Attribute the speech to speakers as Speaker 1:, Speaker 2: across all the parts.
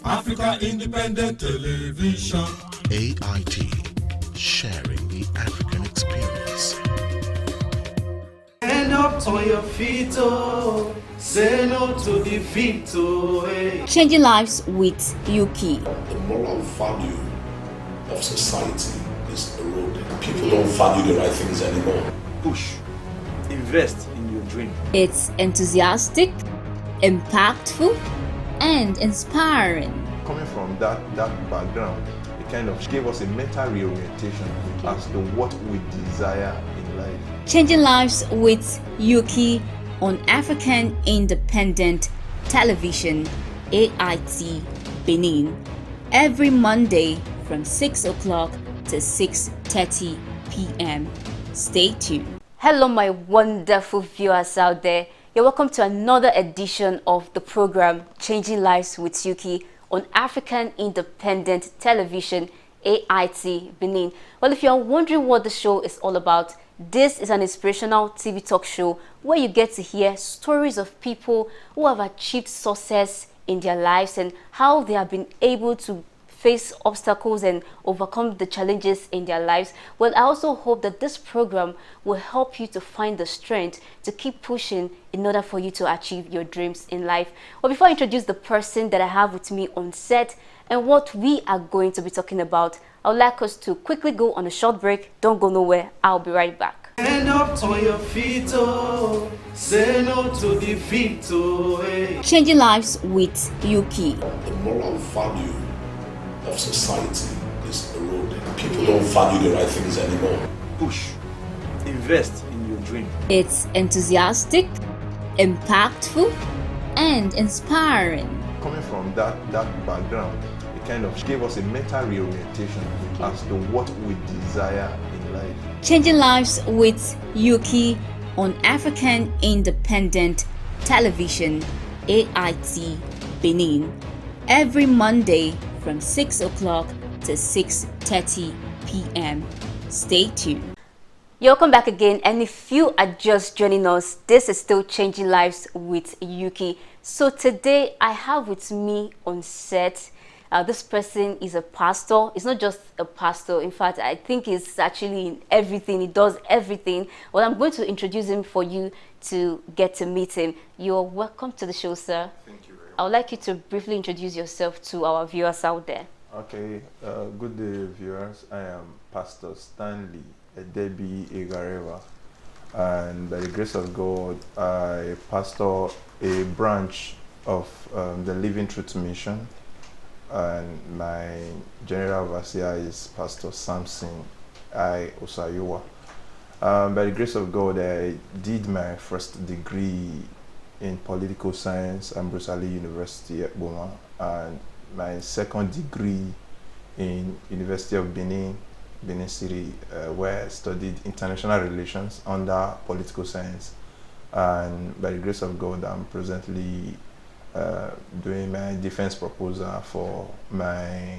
Speaker 1: Africa Independent Television.
Speaker 2: AIT, sharing the African experience.
Speaker 3: Stand up on your feet, oh. Say no to defeat, oh. Hey.
Speaker 4: Changing lives with YUKI.
Speaker 5: The moral value of society is eroding. People don't value the right things anymore.
Speaker 6: Push. Invest in your dream.
Speaker 4: It's enthusiastic, impactful, and inspiring.
Speaker 7: Coming from that background, it kind of gave us a mental reorientation as to what we desire in life.
Speaker 4: Changing lives with YUKI on African Independent Television, AIT Benin, every Monday from 6 o'clock to 6:30 p.m. Stay tuned. Hello, my wonderful viewers out there. You're welcome to another edition of the program Changing Lives with YUKI on African Independent Television, AIT Benin. Well, if you're wondering what the show is all about, this is an inspirational TV talk show where you get to hear stories of people who have achieved success in their lives and how they have been able to face obstacles and overcome the challenges in their lives. Well, I also hope that this program will help you to find the strength to keep pushing in order for you to achieve your dreams in life. Well, before I introduce the person that I have with me on set and what we are going to be talking about, I would like us to quickly go on a short break. Don't go nowhere. I'll be right back.
Speaker 3: Stand up on your feet, oh. Say no to defeat, oh. Hey.
Speaker 4: Changing lives with YUKI.
Speaker 5: The moral value of society is eroding. People don't value the right things anymore.
Speaker 6: Push. Invest in your dream.
Speaker 4: It's enthusiastic, impactful, and inspiring.
Speaker 7: Coming from that background, it kind of gave us a mental reorientation as to what we desire in life.
Speaker 4: Changing lives with YUKI on African Independent Television, AIT Benin, every Monday from 6 o'clock to 6:30 p.m. Stay tuned. Welcome back again, and if you are just joining us, this is still Changing Lives with YUKI. So today I have with me on set, this person is a pastor. It's not just a pastor. In fact, I think he's actually in everything. He does everything. Well, I'm going to introduce him for you to get to meet him. You're welcome to the show, sir.
Speaker 7: Thank you very much.
Speaker 4: I would like you to briefly introduce yourself to our viewers out there.
Speaker 7: Okay, good day, viewers. I am Pastor Stanley, a Debbie EGHAREVBA, and by the grace of God, I pastor a branch of the Living Truth Mission, and my general overseer is Pastor Samson I Osayuwa. By the grace of God, I did my first degree in political science at Bruce Ali University at Boma, and my second degree in University of Benin City, where I studied international relations under political science. And by the grace of God, I'm presently doing my defense proposal for my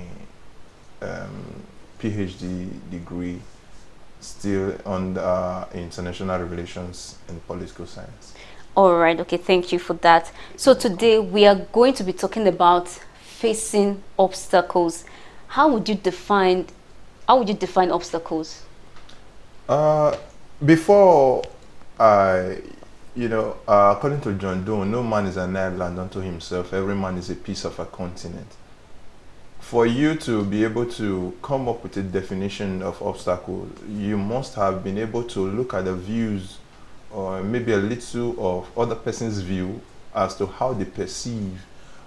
Speaker 7: PhD degree, still under international relations and political science.
Speaker 4: All right, okay, thank you for that. So today we are going to be talking about facing obstacles. How would you define obstacles?
Speaker 7: Before according to John Donne, no man is an island unto himself. Every man is a piece of a continent. For you to be able to come up with a definition of obstacle, you must have been able to look at the views or maybe a little of other person's view as to how they perceive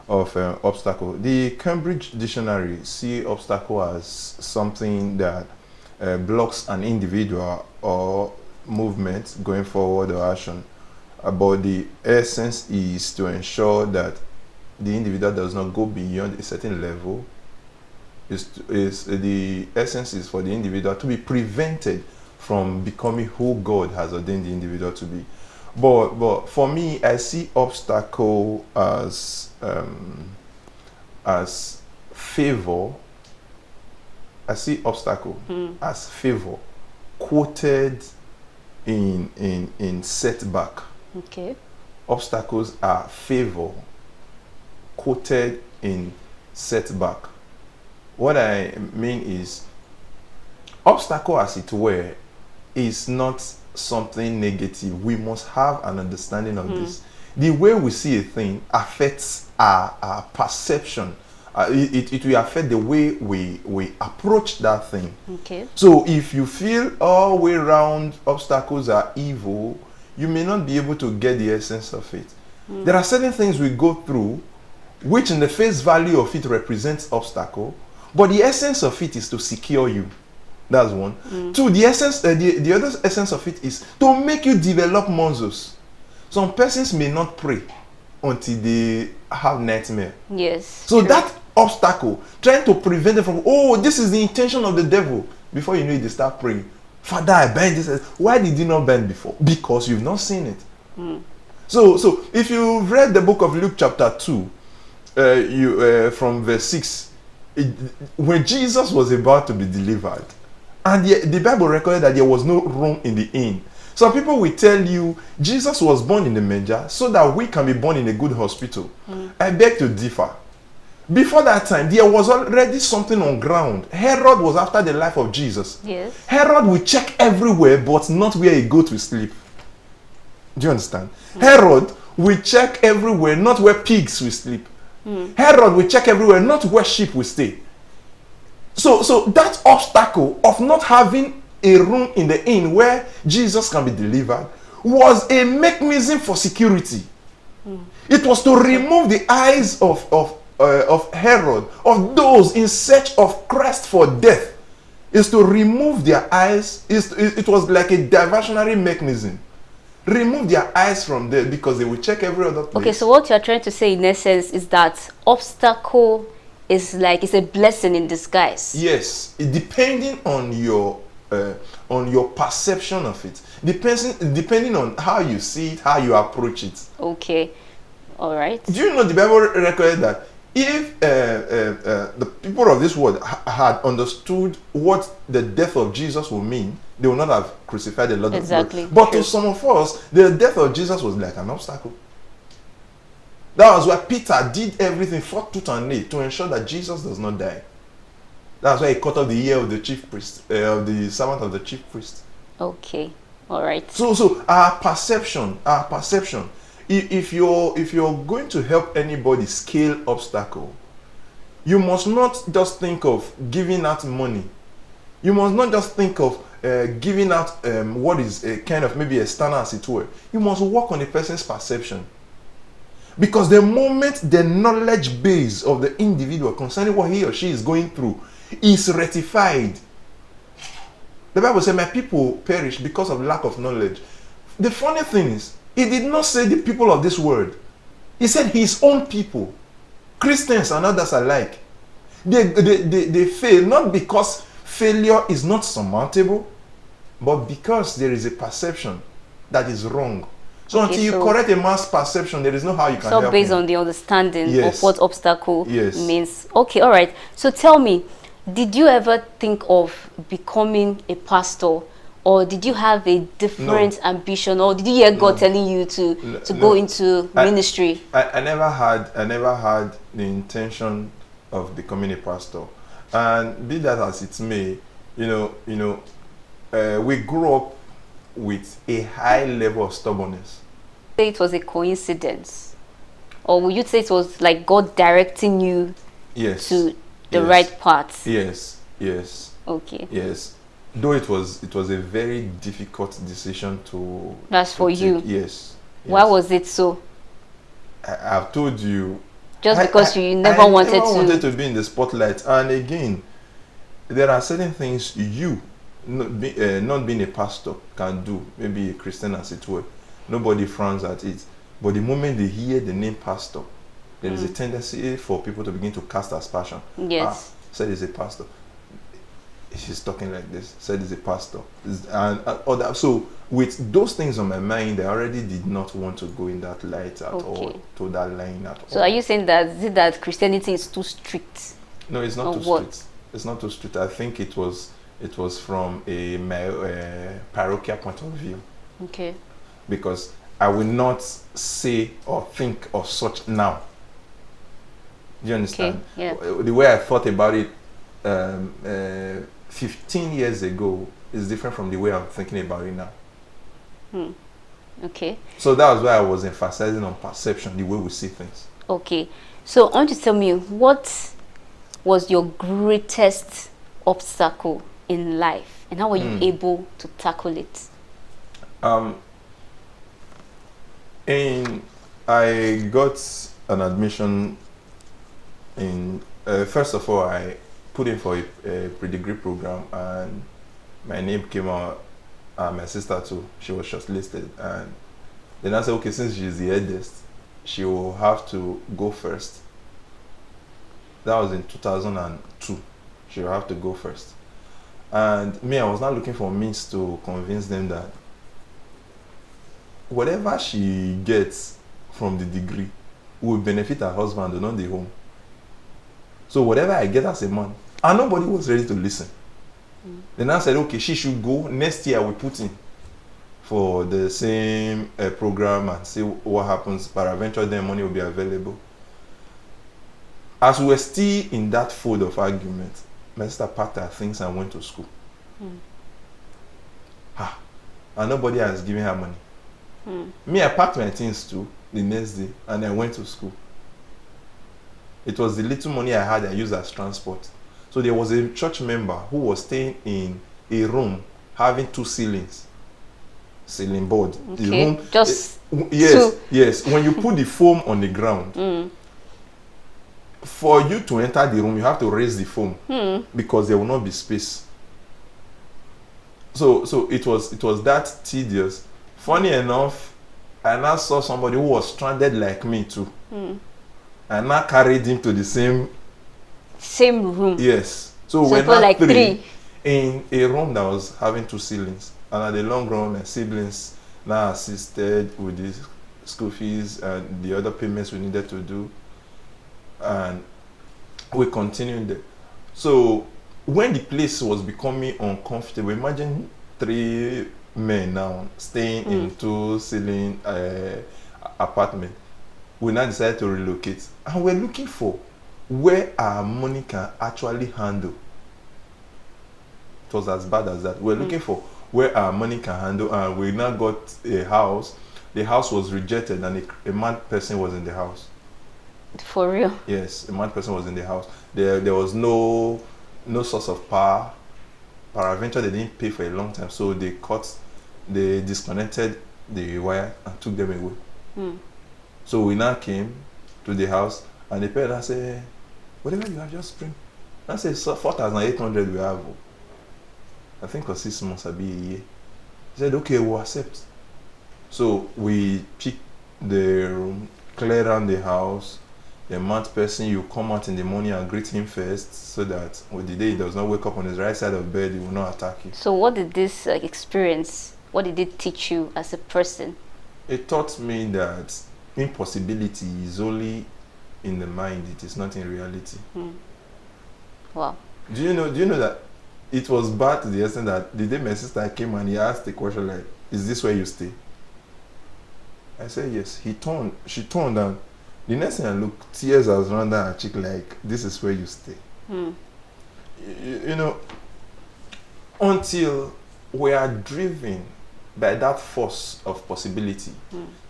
Speaker 7: of obstacle. The Cambridge Dictionary see obstacle as something that blocks an individual or movement going forward or action. But the essence is to ensure that the individual does not go beyond a certain level. The essence is for the individual to be prevented from becoming who God has ordained the individual to be. But for me, I see obstacle as favor. I see obstacle as favor quoted in setback.
Speaker 4: Okay.
Speaker 7: Obstacles are favor quoted in setback. What I mean is, obstacle, as it were, is not something negative. We must have an understanding of this. The way we see a thing affects our perception. It will affect the way we approach that thing.
Speaker 4: Okay.
Speaker 7: So if you feel all way round obstacles are evil, you may not be able to get the essence of it. There are certain things we go through which in the face value of it represents obstacle, but the essence of it is to secure you. That's one. Two, the essence, the other essence of it is to make you develop muscles. Some persons may not pray until they have nightmare.
Speaker 4: Yes.
Speaker 7: So
Speaker 4: true.
Speaker 7: that obstacle, trying to prevent them from, oh, this is the intention of the devil. Before you know it, they start praying. Father, I bind this. Why did you not bend before? Because you've not seen it. So if you've read the book of Luke chapter 2, from verse 6, when Jesus was about to be delivered, and the Bible recorded that there was no room in the inn. Some people will tell you Jesus was born in the manger so that we can be born in a good hospital. I beg to differ. Before that time, there was already something on ground. Herod was after the life of Jesus.
Speaker 4: Yes.
Speaker 7: Herod will check everywhere, but not where a goat will sleep. Do you understand? Herod will check everywhere, not where pigs will sleep. Herod will check everywhere, not where sheep will stay. So that obstacle of not having a room in the inn where Jesus can be delivered was a mechanism for security. It was to remove the eyes of Herod, of those in search of Christ for death. Is to remove their eyes. It was like a diversionary mechanism. Remove their eyes from there because they will check every other place.
Speaker 4: Okay, so what you're trying to say in essence is that obstacle is like it's a blessing in disguise.
Speaker 7: Yes, depending on your perception of it, depending on how you see it, how you approach it.
Speaker 4: Okay, all right.
Speaker 7: Do you know the Bible recorded that if the people of this world had understood what the death of Jesus would mean, they would not have crucified the Lord of
Speaker 4: Exactly.
Speaker 7: glory. But
Speaker 4: True.
Speaker 7: to some of us, the death of Jesus was like an obstacle. That was why Peter did everything, fought tooth and nail, to ensure that Jesus does not die. That's why he cut off the ear of the chief priest, of the servant of the chief priest.
Speaker 4: Okay, all right.
Speaker 7: So our perception. If you're going to help anybody scale obstacle, you must not just think of giving out money. You must not just think of giving out what is a kind of maybe external, as it were. You must work on a person's perception. Because the moment the knowledge base of the individual concerning what he or she is going through is rectified, the Bible says, my people perish because of lack of knowledge. The funny thing is, he did not say the people of this world. He said his own people, Christians and others alike. They fail not because failure is not surmountable, but because there is a perception that is wrong. So
Speaker 4: Okay,
Speaker 7: until you
Speaker 4: so-
Speaker 7: correct a man's perception, there is no how you can help
Speaker 4: So based
Speaker 7: him.
Speaker 4: on the understanding
Speaker 7: Yes.
Speaker 4: of what obstacle
Speaker 7: Yes.
Speaker 4: means. Okay, all right. So tell me, did you ever think of becoming a pastor, or did you have a different ambition, or did you hear God telling you to go
Speaker 7: No.
Speaker 4: into ministry?
Speaker 7: I never had the intention of becoming a pastor, and be that as it may, we grew up with a high level of stubbornness.
Speaker 4: Say it was a coincidence, or would you say it was like God directing you
Speaker 7: Yes.
Speaker 4: to the
Speaker 7: Yes.
Speaker 4: right path?
Speaker 7: Yes.
Speaker 4: Okay,
Speaker 7: Yes. Though it was a very difficult decision to.
Speaker 4: that's for
Speaker 7: take.
Speaker 4: you.
Speaker 7: Yes.
Speaker 4: Why was it so?
Speaker 7: I've told you.
Speaker 4: Just because you never wanted to.
Speaker 7: be in the spotlight. And again, there are certain things you, not being a pastor, can do. Maybe a Christian, as it were. Nobody frowns at it. But the moment they hear the name pastor, there is a tendency for people to begin to cast aspersion.
Speaker 4: Yes.
Speaker 7: Said he's a pastor. She's talking like this. Said he's a pastor. And other. So with those things on my mind, I already did not want to go in that light at all, to that line at all.
Speaker 4: So are you saying that Christianity is too strict?
Speaker 7: No, it's not
Speaker 4: Or
Speaker 7: too
Speaker 4: what?
Speaker 7: strict. It's not too strict. I think it was from a parochial point of view,
Speaker 4: Okay.
Speaker 7: because I will not say or think of such now. Do you understand?
Speaker 4: Yeah.
Speaker 7: The way I thought about it 15 years ago is different from the way I'm thinking about it now.
Speaker 4: Okay.
Speaker 7: So that was why I was emphasizing on perception, the way we see things.
Speaker 4: Okay. So I want you to tell me, what was your greatest obstacle in life, and how were you able to tackle it?
Speaker 7: I got an admission in, first of all, I put in for a pre-degree program, and my name came out, my sister too, she was shortlisted, and then I said, okay, since she's the eldest, she will have to go first. That was in 2002, she will have to go first. And me, I was not looking for means to convince them that whatever she gets from the degree will benefit her husband and not the home. So whatever I get as a man, and nobody was ready to listen. Then I said, okay, she should go. Next year we put in for the same program and see what happens. Peradventure, then money will be available. As we were still in that fold of argument, my sister packed her things and went to school. And nobody has given her money. Me, I packed my things too the next day and I went to school. It was the little money I had I used as transport. So there was a church member who was staying in a room having 2 ceilings, ceiling board.
Speaker 4: Okay.
Speaker 7: The room,
Speaker 4: Just
Speaker 7: yes, yes. When you put the foam on the ground, for you to enter the room, you have to raise the foam because there will not be space. So it was that tedious. Funny enough, I now saw somebody who was stranded like me too. And I carried him to the same
Speaker 4: room.
Speaker 7: Yes. So
Speaker 4: So
Speaker 7: we're
Speaker 4: it was
Speaker 7: not
Speaker 4: like
Speaker 7: 3
Speaker 4: 3.
Speaker 7: in a room that was having 2 ceilings. And at the long run, my siblings now assisted with the school fees and the other payments we needed to do. And we continued there. So when the place was becoming uncomfortable, imagine 3 men now staying in 2 ceiling apartment. We now decided to relocate, and we're looking for where our money can actually handle. It was as bad as that. We're looking for where our money can handle, and we now got a house. The house was rejected, and a mad person was in the house.
Speaker 4: For real?
Speaker 7: Yes, a mad person was in the house. There was no source of power. Peradventure, they didn't pay for a long time, so they disconnected the wire and took them away. So we now came to the house, and the parents said, whatever you have, just bring. I said, so 4,800 we have. I think for 6 months, I'll be a year. He said, okay, we'll accept. So we picked the room, cleared around the house. The mad person, you come out in the morning and greet him first, so that on the day he does not wake up on his right side of bed, he will not attack you.
Speaker 4: So what did this experience, what did it teach you as a person?
Speaker 7: It taught me that impossibility is only in the mind, it is not in reality.
Speaker 4: Wow.
Speaker 7: Do you know that it was bad to the extent that the day my sister came and he asked the question like, is this where you stay? I said yes. She turned, and the next thing I looked, tears was running down her cheek like, this is where you stay. You know, until we are driven by that force of possibility,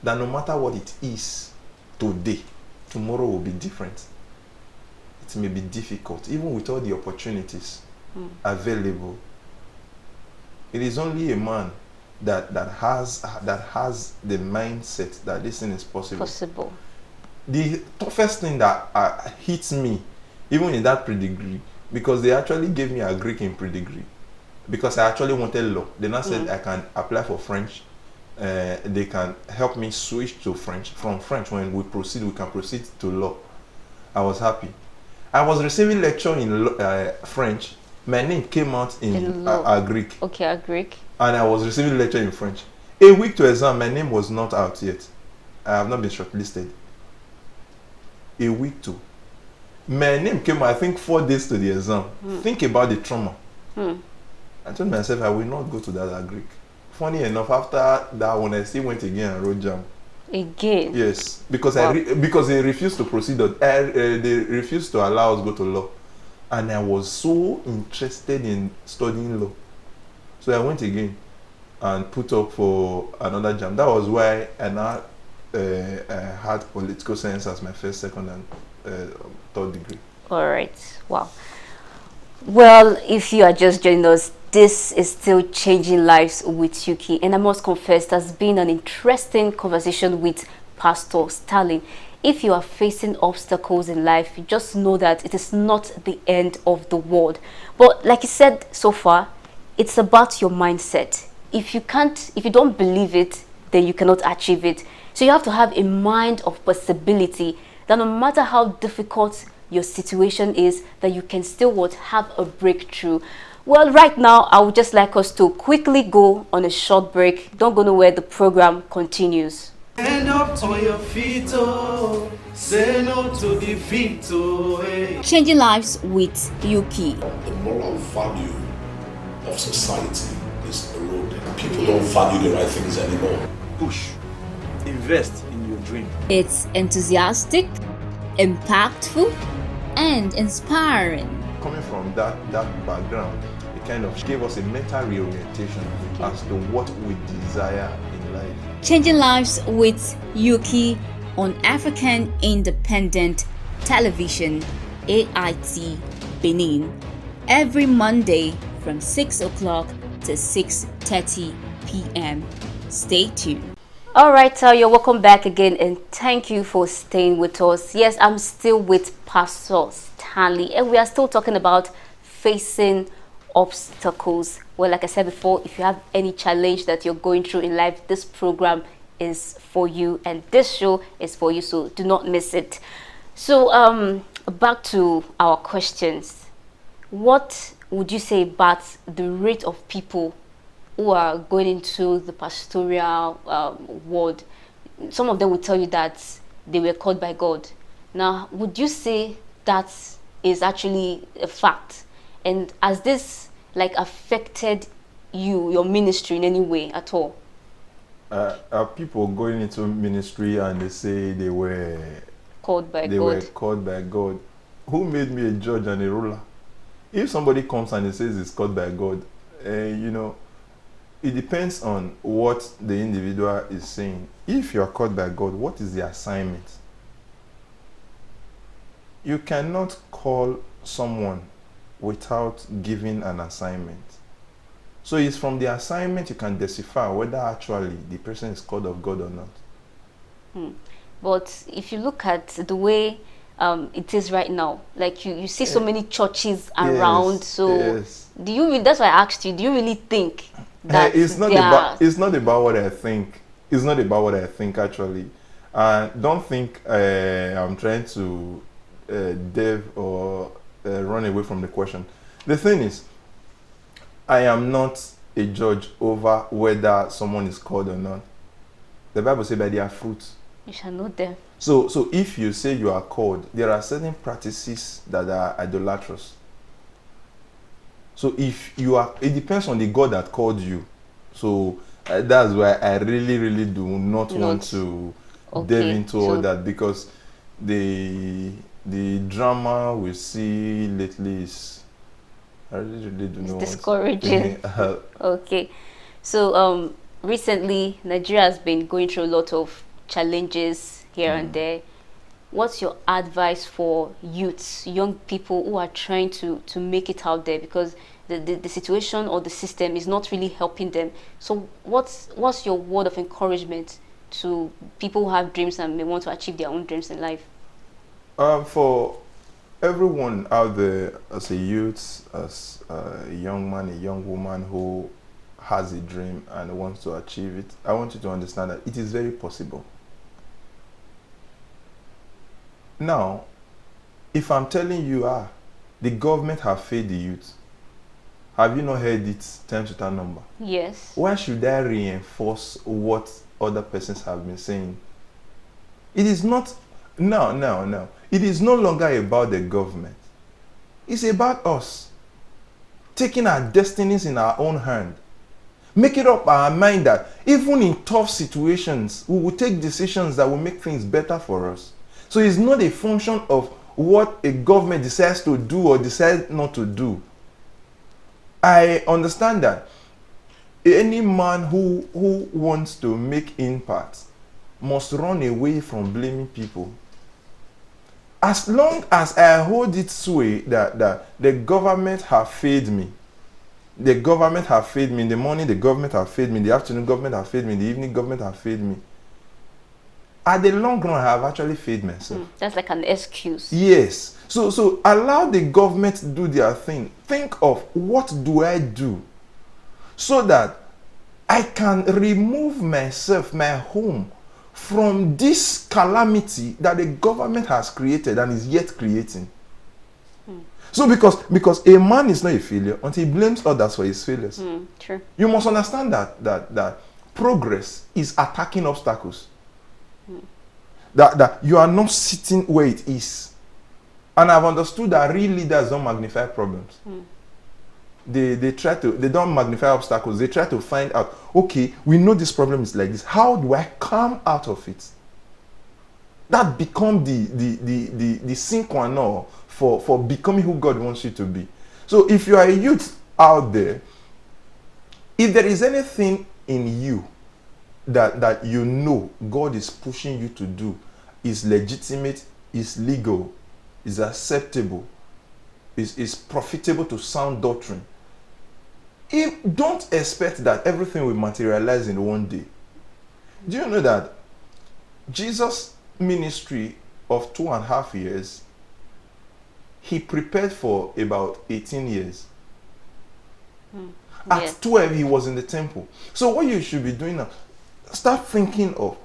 Speaker 7: that no matter what it is today, tomorrow will be different. It may be difficult, even with all the opportunities available. It is only a man that has the mindset that this thing is possible. The toughest thing that hits me, even in that pre-degree, because they actually gave me a Greek in pre-degree, because I actually wanted law. They now said I can apply for French. They can help me switch to French. From French, when we can proceed to law. I was happy. I was receiving lecture in French. My name came out in Greek.
Speaker 4: Okay, Greek.
Speaker 7: And I was receiving lecture in French. A week to exam, my name was not out yet. I have not been shortlisted. A week to. My name came, I think, 4 days to the exam. Think about the trauma. I told myself I will not go to that Greek. Funny enough, after that one, I still went again and wrote jam.
Speaker 8: Again?
Speaker 7: Yes, because
Speaker 8: Wow.
Speaker 7: because they refused to proceed. They refused to allow us go to law, and I was so interested in studying law, so I went again and put up for another jam. That was why I now had political science as my first, second, and third degree.
Speaker 8: All right. Wow. Well, if you are just joining us, this is still Changing Lives with Yuki, and I must confess, that's been an interesting conversation with Pastor Stanley. If you are facing obstacles in life, you just know that it is not the end of the world. But like he said so far, it's about your mindset. If you don't believe it, then you cannot achieve it. So you have to have a mind of possibility, that no matter how difficult your situation is, that you can still have a breakthrough. Well, right now, I would just like us to quickly go on a short break. Don't go nowhere, the program continues.
Speaker 3: Stand up on your feet, oh. Say no to defeat, oh. Hey.
Speaker 4: Changing Lives with Yuki.
Speaker 5: The moral value of society is eroded. People don't value the right things anymore.
Speaker 6: Push. Invest in your dream.
Speaker 4: It's enthusiastic, impactful, and inspiring.
Speaker 7: Coming from that background, it kind of gave us a mental reorientation as to what we desire in life.
Speaker 4: Changing Lives with Yuki on African Independent Television, AIT Benin, every Monday from 6 o'clock to 6:30 p.m. Stay tuned.
Speaker 8: All right, you're welcome back again, and thank you for staying with us. Yes, I'm still with Pastor Stanley, and we are still talking about facing obstacles. Well, like I said before, if you have any challenge that you're going through in life, this program is for you, and this show is for you, so do not miss it. So back to our questions. What would you say about the rate of people who are going into the pastoral world? Some of them will tell you that they were called by God. Now, would you say that is actually a fact? And has this affected your ministry in any way at all?
Speaker 7: Are people going into ministry and they say they were
Speaker 8: Called by
Speaker 7: they
Speaker 8: God.
Speaker 7: were called by God? Who made me a judge and a ruler? If somebody comes and he says it's called by God, it depends on what the individual is saying. If you are called by God, what is the assignment? You cannot call someone without giving an assignment. So it's from the assignment you can decipher whether actually the person is called of God or not.
Speaker 8: But if you look at the way it is right now, like you see so many churches around, so
Speaker 7: yes.
Speaker 8: do you that's why I asked you, do you really think that
Speaker 7: it's not about what I think. It's not about what I think actually. Don't think I'm trying to delve or run away from the question. The thing is, I am not a judge over whether someone is called or not. The Bible says by their fruits
Speaker 8: you shall know them.
Speaker 7: So if you say you are called, there are certain practices that are idolatrous. So if you are, it depends on the God that called you. So that's why I really do not want to delve into all that, because the drama we see lately is, I really do not
Speaker 8: discouraging. Okay, so recently Nigeria has been going through a lot of challenges here and there. What's your advice for youths, young people who are trying to make it out there, because the situation or the system is not really helping them? So what's your word of encouragement to people who have dreams and may want to achieve their own dreams in life?
Speaker 7: For everyone out there, as a youth, as a young man, a young woman who has a dream and wants to achieve it, I want you to understand that it is very possible. Now, if I'm telling you, the government have failed the youth, have you not heard it times with that number?
Speaker 8: Yes.
Speaker 7: Why should I reinforce what other persons have been saying? It is not, no. It is no longer about the government. It's about us taking our destinies in our own hand. Make it up our mind that even in tough situations, we will take decisions that will make things better for us. So it's not a function of what a government decides to do or decides not to do. I understand that any man who wants to make impact must run away from blaming people. As long as I hold it sway that the government have failed me, the government have failed me in the morning, the government have failed me in the afternoon, government have failed me in the evening, government have failed me. At the long run, I have actually failed myself.
Speaker 8: That's like an excuse.
Speaker 7: Yes. So allow the government to do their thing. Think of what do I do so that I can remove myself, my home, from this calamity that the government has created and is yet creating. So because a man is not a failure until he blames others for his failures.
Speaker 8: True.
Speaker 7: You must understand that progress is attacking obstacles. That you are not sitting where it is. And I've understood that real leaders don't magnify problems. They don't magnify obstacles. They try to find out, okay, we know this problem is like this. How do I come out of it? That become the sine qua non for becoming who God wants you to be. So if you are a youth out there, if there is anything in you that you know God is pushing you to do, is legitimate, is legal, is acceptable, is profitable to sound doctrine, don't expect that everything will materialize in one day. Do you know that Jesus' ministry of 2.5 years, he prepared for about 18 years. At 12, he was in the temple. So what you should be doing now, start thinking of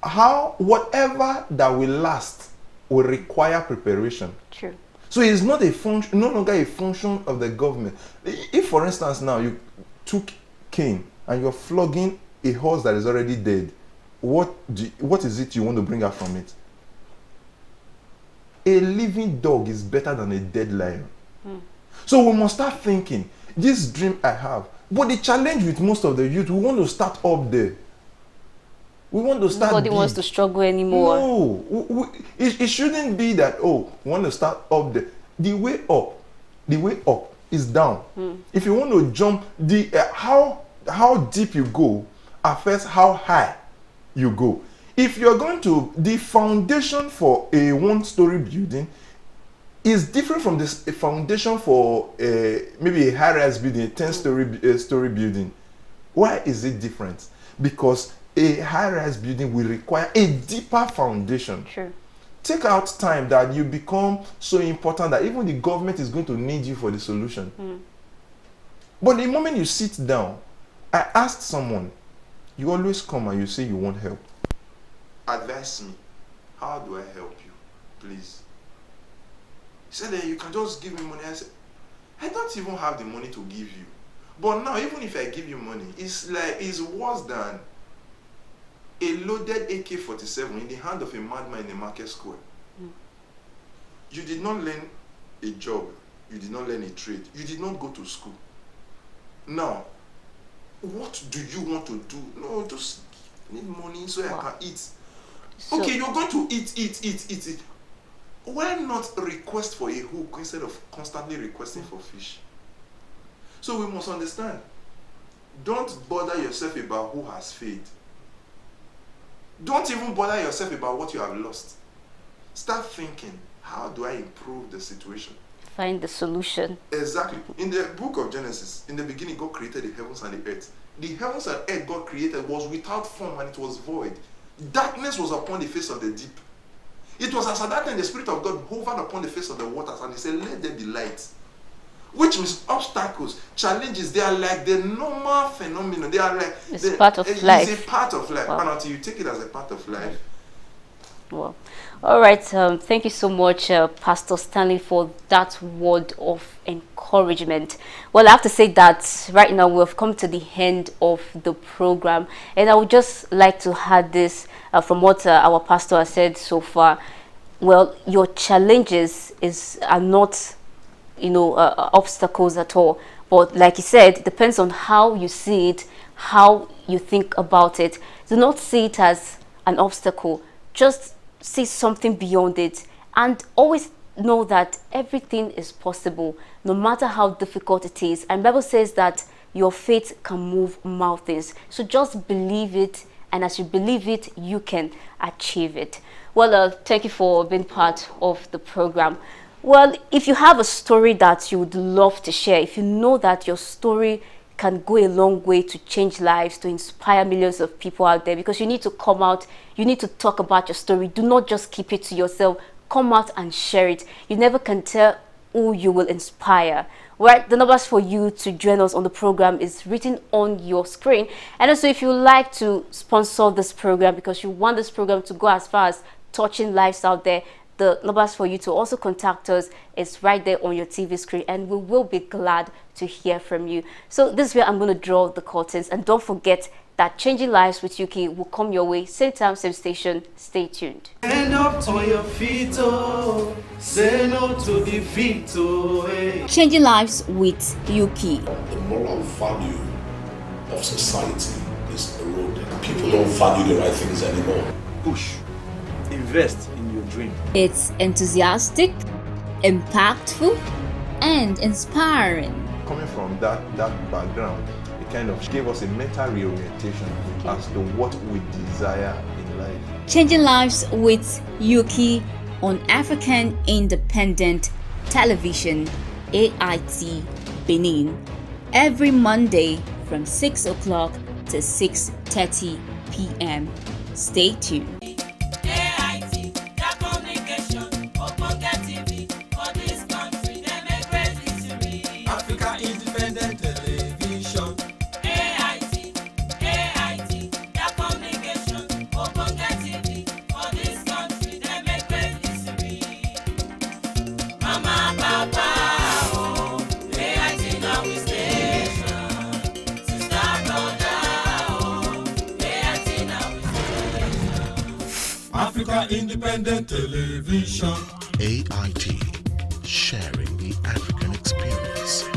Speaker 7: how whatever that will last will require preparation.
Speaker 8: True.
Speaker 7: So it's not a function, no longer a function of the government. If, for instance, now you took cane and you're flogging a horse that is already dead, what is it you want to bring out from it? A living dog is better than a dead lion. So we must start thinking, this dream I have. But the challenge with most of the youth, we want to start up there. We want to start
Speaker 8: Nobody
Speaker 7: big.
Speaker 8: wants to struggle anymore.
Speaker 7: No, it shouldn't be that, oh, we want to start up there. The way up is down. If you want to jump, how deep you go affects how high you go. If you're going to, the foundation for a one-story building is different from a foundation for maybe a high-rise building, a 10-story building. Why is it different? Because a high-rise building will require a deeper foundation.
Speaker 8: True.
Speaker 7: Take out time that you become so important that even the government is going to need you for the solution. But the moment you sit down, I asked someone, you always come and you say you want help. Advise me. How do I help you? Please. He said, you can just give me money. I said, I don't even have the money to give you. But now, even if I give you money, it's worse than a loaded AK-47 in the hand of a madman in a market square. You did not learn a job. You did not learn a trade. You did not go to school. Now, what do you want to do? No, just need money so I can eat.
Speaker 8: So,
Speaker 7: okay, you're going to eat. Why not request for a hook instead of constantly requesting for fish? So we must understand. Don't bother yourself about who has failed. Don't even bother yourself about what you have lost. Start thinking, how do I improve the situation?
Speaker 8: Find the solution.
Speaker 7: Exactly. In the book of Genesis, in the beginning, God created the heavens and the earth. The heavens and earth God created was without form and it was void. Darkness was upon the face of the deep. It was as at that time the Spirit of God hovered upon the face of the waters and he said, let there be light. Which means obstacles, challenges, they are like the normal phenomenon. They are like
Speaker 8: it's part of life.
Speaker 7: It's a part of life.
Speaker 8: Wow.
Speaker 7: And until you take it as a part of life.
Speaker 8: Well, all right. Thank you so much, Pastor Stanley, for that word of encouragement. Well, I have to say that right now we have come to the end of the program, and I would just like to add this from what our pastor has said so far. Well, your challenges are not, obstacles at all. But like he said, it depends on how you see it how you think about it. Do not see it as an obstacle. Just see something beyond it, and always know that everything is possible, no matter how difficult it is. And the Bible says that your faith can move mountains. So just believe it, and as you believe it, you can achieve it. Well, thank you for being part of the program. Well, if you have a story that you would love to share, if you know that your story can go a long way to change lives, to inspire millions of people out there, because you need to come out, you need to talk about your story. Do not just keep it to yourself. Come out and share it. You never can tell who you will inspire. Right, the numbers for you to join us on the program is written on your screen. And also, if you like to sponsor this program because you want this program to go as far as touching lives out there, the numbers for you to also contact us is right there on your TV screen, and we will be glad to hear from you. So this is where I'm going to draw the curtains, and don't forget that Changing Lives with Yuki will come your way, same time, same station. Stay tuned.
Speaker 3: Stand up on your feet, oh. Say no to defeat, oh. Hey.
Speaker 4: Changing Lives with Yuki.
Speaker 5: The moral value of society is eroding. People don't value the right things anymore.
Speaker 6: Push. Invest in your dream.
Speaker 4: It's enthusiastic, impactful, and inspiring.
Speaker 7: Coming from that background, it kind of gave us a mental reorientation as to what we desire in life.
Speaker 4: Changing Lives with Yuki on African Independent Television, AIT Benin, every Monday from 6 o'clock to 6:30 p.m. Stay tuned.
Speaker 1: Africa Independent Television.
Speaker 9: their communication, Ogbonge TV, for this country, they make great history. Mama, Papa, oh, AIT now we station. Sister, brother, oh, AIT now we station.
Speaker 1: Africa Independent Television.
Speaker 2: AIT, sharing the African experience.